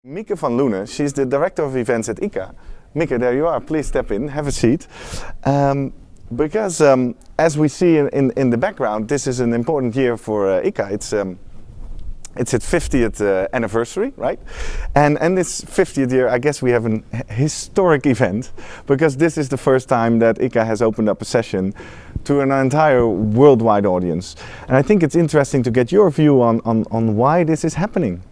Mieke van Loenen, she's the director of events at Icca. Mieke, there you are. Please step in, have a seat. Because as we see in the background, this is an important year for Icca. It's its 50th anniversary, right? And this 50th year, I guess we have an historic event, because this is the first time that Icca has opened up a session to an entire worldwide audience. And I think it's interesting to get your view on why this is happening.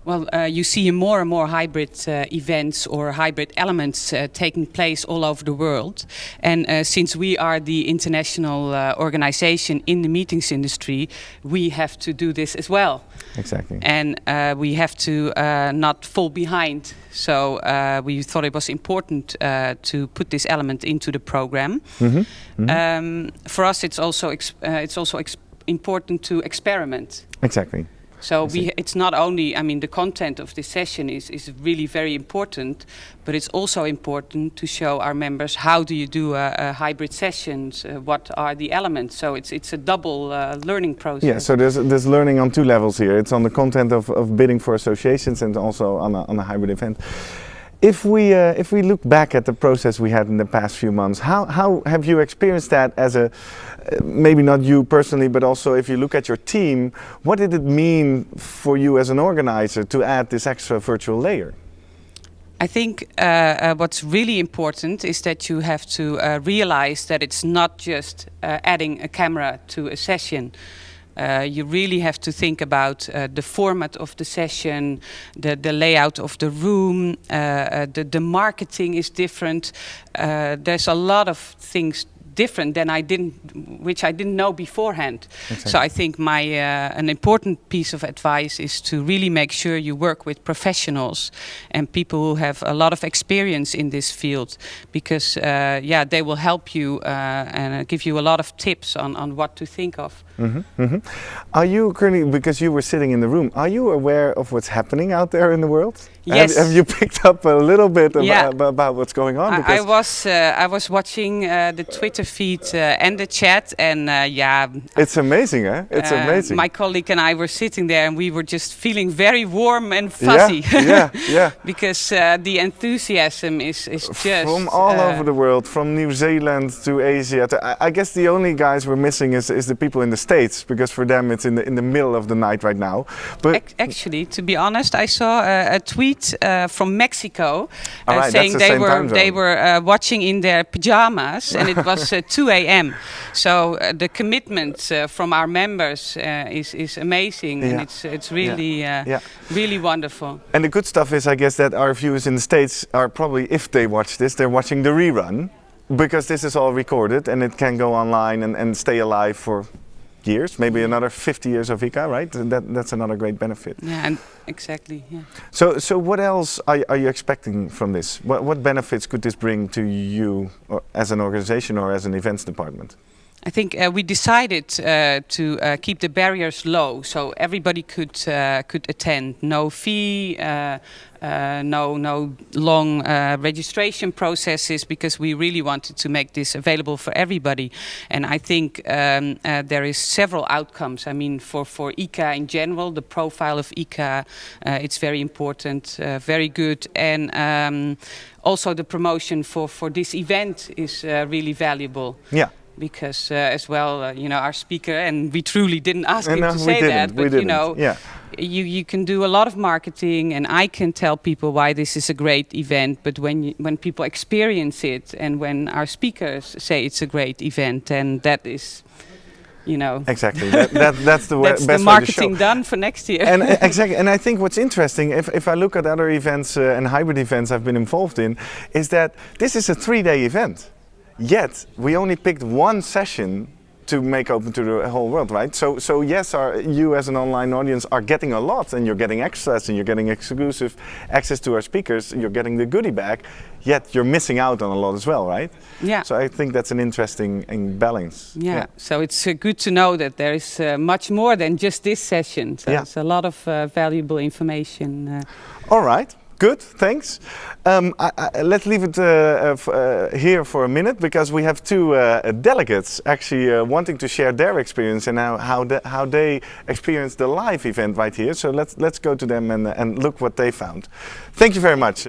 Well, you see more and more hybrid events or hybrid elements taking place all over the world. And since we are the international organization in the meetings industry, we have to do this as well. Exactly. And we have to not fall behind. So we thought it was important to put this element into the program. Mm-hmm. Mm-hmm. For us, it's also important to experiment. Exactly. So it's not only, I mean, the content of this session is really very important, but it's also important to show our members how do you do a hybrid sessions, what are the elements. So it's a double learning process. Yeah, so there's learning on two levels here. It's on the content of bidding for associations and also on a hybrid event. If we look back at the process we had in the past few months, how have you experienced that as a, maybe not you personally, but also if you look at your team, what did it mean for you as an organizer to add this extra virtual layer? I think what's really important is that you have to realize that it's not just adding a camera to a session. You really have to think about the format of the session, the layout of the room, the marketing is different. There's a lot of things different than which I didn't know beforehand. Exactly. So I think an important piece of advice is to really make sure you work with professionals and people who have a lot of experience in this field, because they will help you and give you a lot of tips on what to think of. Mm-hmm, mm-hmm. Are you currently, because you were sitting in the room, are you aware of what's happening out there in the world? Yes. Have you picked up a little bit about what's going on? I was watching the Twitter feed and the chat, and it's amazing, eh? It's amazing. My colleague and I were sitting there, and we were just feeling very warm and fuzzy. Yeah. Because the enthusiasm is just from all over the world, from New Zealand to Asia. I guess the only guys we're missing is the people in the States, because for them it's in the middle of the night right now. But actually, to be honest, I saw a tweet from Mexico right, saying they were watching in their pajamas, and it was 2 a.m. So the commitment from our members is amazing, and it's really really wonderful. And the good stuff is, I guess, that our viewers in the States are probably, if they watch this, they're watching the rerun, because this is all recorded and it can go online and stay alive for years, maybe another 50 years of Icca, right? That's another great benefit. Yeah, and exactly. Yeah. So what else are you expecting from this? What benefits could this bring to you, or as an organization or as an events department? I think we decided to keep the barriers low, so everybody could attend. No fee, no long registration processes, because we really wanted to make this available for everybody. And I think there is several outcomes. I mean, for Icca in general, the profile of Icca, it's very important, very good, and also the promotion for this event is really valuable. Yeah. Because as well, our speaker, and we truly didn't ask him to say that, but you can do a lot of marketing, and I can tell people why this is a great event. But when people experience it, and when our speakers say it's a great event, and that is, exactly. That's the that's best the marketing way to show. done for next year. And exactly. And I think what's interesting, if I look at other events and hybrid events I've been involved in, is that this is a 3-day event. Yet we only picked one session to make open to the whole world, right? So yes, you as an online audience are getting a lot, and you're getting access, and you're getting exclusive access to our speakers, you're getting the goodie bag, yet you're missing out on a lot as well, right? Yeah. So I think that's an interesting balance. Yeah. So it's good to know that there is much more than just this session. So it's a lot of valuable information. All right. Good, thanks. Let's leave it here for a minute because we have two delegates actually wanting to share their experience and how they experienced the live event right here. So let's go to them and look what they found. Thank you very much.